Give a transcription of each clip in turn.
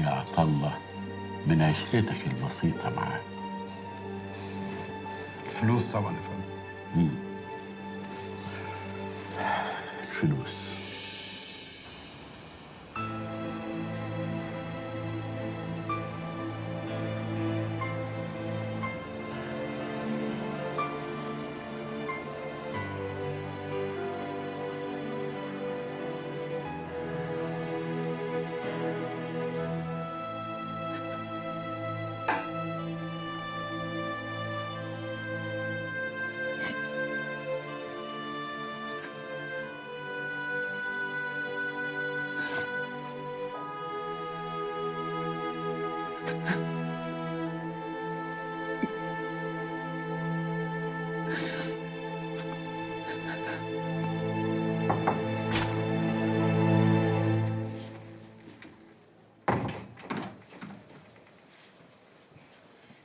يا عطله من عشرتك البسيطة معاه؟ الفلوس طبعا يا فندم. الفلوس.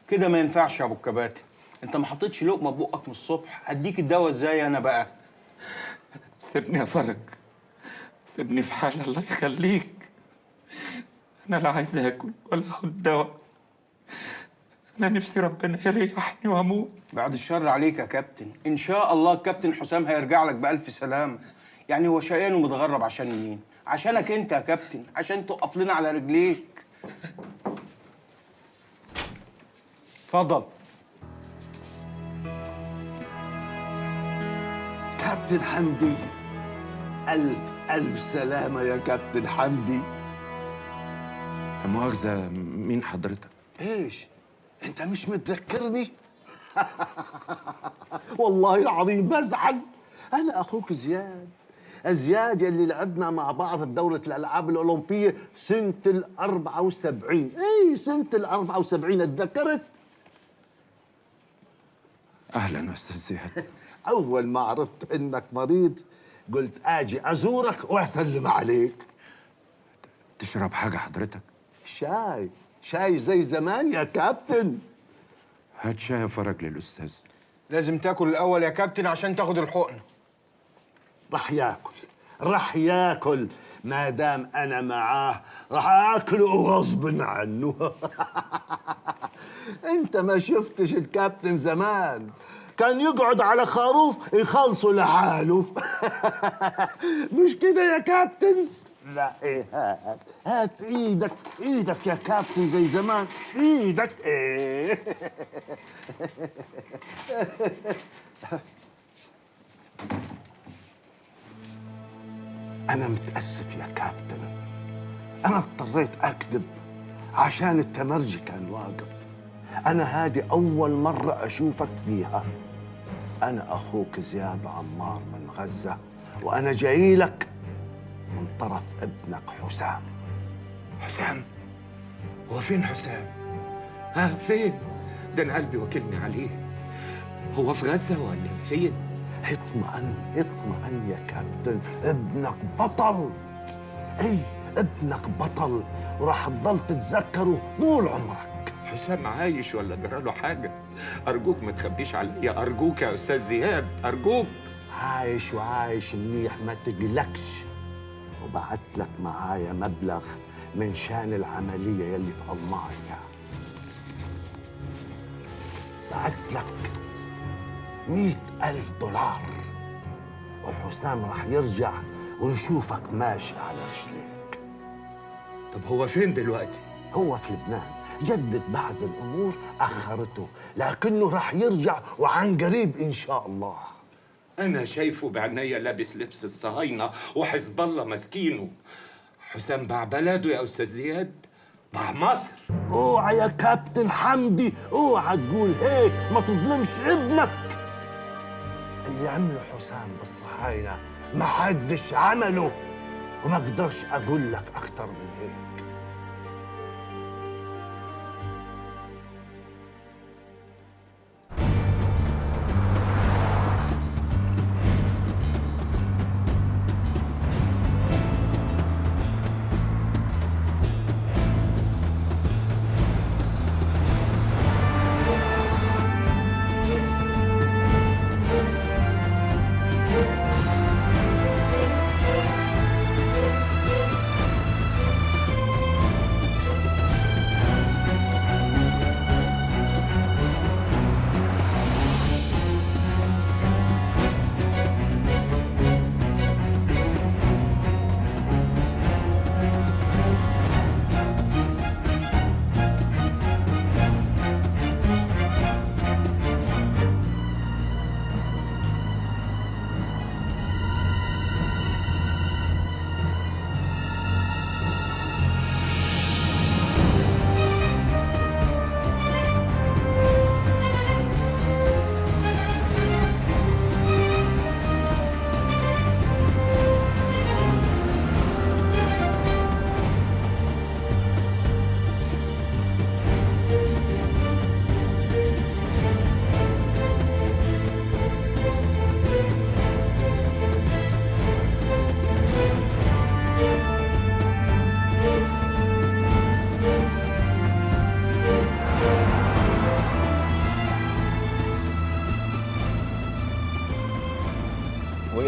كده ما ينفعش يا ابو الكباتن. انت ما حطيتش لقمه بقك من الصبح، هديك الدواء ازاي انا بقى؟ سيبني يا فرج، سيبني في حالي الله يخليك. انا لا عايز اكل ولا اخد دواء. انا نفسي ربنا يريحني واموت. بعد الشر عليك يا كابتن، ان شاء الله الكابتن حسام هيرجع لك بالف سلامه. يعني هو شقيان ومتغرب عشان مين؟ عشانك انت يا كابتن، عشان تقف لنا على رجليك. اتفضل. كابتن حمدي، ألف ألف سلامة يا كابتن حمدي. لا مؤاخذة، مين حضرتك؟ إيش؟ أنت مش متذكرني؟ والله العظيم بزعل. أنا أخوك زياد، زياد يلي لعبنا مع بعض بدورة الألعاب الأولمبية سنة ال74. إيه سنة ال74 اتذكرت؟ أهلا أستاذ زياد. أول ما عرفت إنك مريض قلت آجي أزورك وأسلم عليك. تشرب حاجة حضرتك؟ شاي، شاي زي زمان يا كابتن. هات شاي يا فرج للأستاذ. لازم تاكل الاول يا كابتن عشان تاخد الحقنه. رح ياكل ما دام أنا معاه، رح آكله غصب عنه. أنت ما شفتش الكابتن زمان، كان يقعد على خروف يخلصه لحاله. مش كده يا كابتن؟ لا إيه، هات ايدك، ايدك يا كابتن زي زمان، ايدك ايه. انا متاسف يا كابتن، انا اضطريت اكذب عشان التمرجي كان واقف. انا هذه اول مره اشوفك فيها. انا اخوك زياد عمار من غزه، وانا جاي لك من طرف ابنك حسام. حسام؟ هو فين حسام؟ ها فين؟ ده أنا قلبي واكلني عليه. هو في غزة ولا فين؟ اطمئن اطمئن يا كابتن، ابنك بطل. اي ابنك بطل، وراح تضل تتذكره طول عمرك. حسام عايش ولا جراله حاجة؟ أرجوك ما تخبيش عليا، أرجوك يا أستاذ زياد، أرجوك. عايش وعايش منيح، ما تقلقش. وبعت لك معايا مبلغ من شان العملية يلي في ألمانيا. بعت لك 100,000 دولار، وحسام راح يرجع ونشوفك ماشي على رجليك. طب هو فين دلوقتي؟ هو في لبنان، جدد بعض الأمور أخرته، لكنه راح يرجع وعن قريب إن شاء الله. أنا شايفه بعناية لابس لبس الصهاينة وحزب الله ماسكينه. حسام باع بلده يا أستاذ زياد، باع مصر. اوعى يا كابتن حمدي، اوعى تقول هيك، ما تظلمش ابنك. اللي عمله حسام بالصهاينة ما حدش عمله، وما اقدرش اقول لك اكتر من هيك.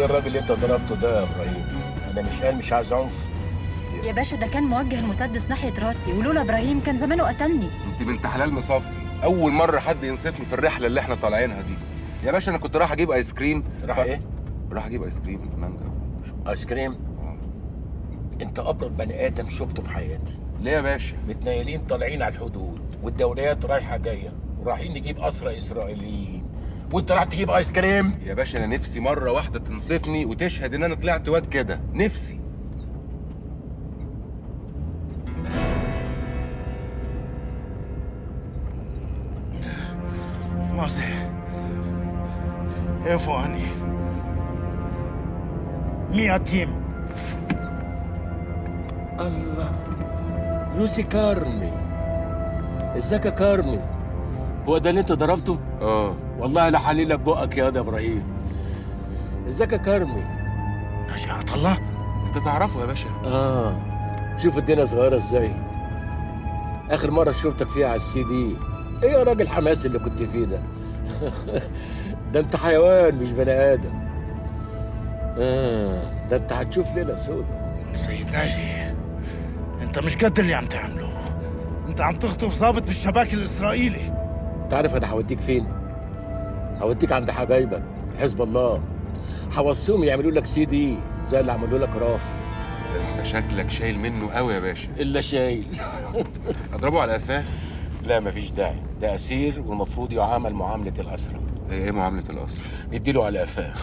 ايه الراجل اللي انت ضربته ده يا ابراهيم؟ انا مش عايز عنف. يا باشا ده كان موجه المسدس ناحية راسي، ولولا إبراهيم كان زمانه قتلني. انت بنت حلال مصفي، اول مره حد ينصفني في الرحله اللي احنا طالعينها دي. يا باشا انا كنت رايح اجيب ايس كريم. راح ايه؟ راح اجيب ايس كريم مانجا. ايس كريم؟ انت ابرد بني ادم شفته في حياتي. ليه يا باشا؟ متنيلين طالعين على الحدود والدوريات رايحه جايه ورايحين نجيب اسرى اسرائيليين وانت راح تجيب ايس كريم؟ يا باشا انا نفسي مره واحده تنصفني وتشهد ان انا طلعت واد كده، نفسي. مازه ايفو اني مية تيم. الله، لوسي كارمي. ازيك يا كارمي؟ هو ده اللي انت ضربته؟ والله لا حليلك بقك يا ابراهيم. ازيك يا كارمي؟ نجاة الله. انت تعرفه يا باشا؟ شوف الدنيا صغيره ازاي. اخر مره شفتك فيها على السي دي. ايه يا راجل حماس اللي كنت فيه ده؟ ده انت حيوان مش بني ادم. ده انت هتشوف ليله سودا. سيد ناجي، انت مش قد اللي عم تعمله. انت عم تخطف ضابط بالشباك الاسرائيلي. تعرف انا هوديك فين؟ هوديك عند حبايبك حزب الله. هوصيهم يعملوا لك سي دي زي اللي عملوا لك رافي. انت شكلك شايل منه قوي يا باشا. الا شايل. اضربه على قفاه؟ لا مفيش داعي، ده اسير والمفروض يعامل معامله الاسرى. ايه معامله الاسرى؟ نديله على قفاه.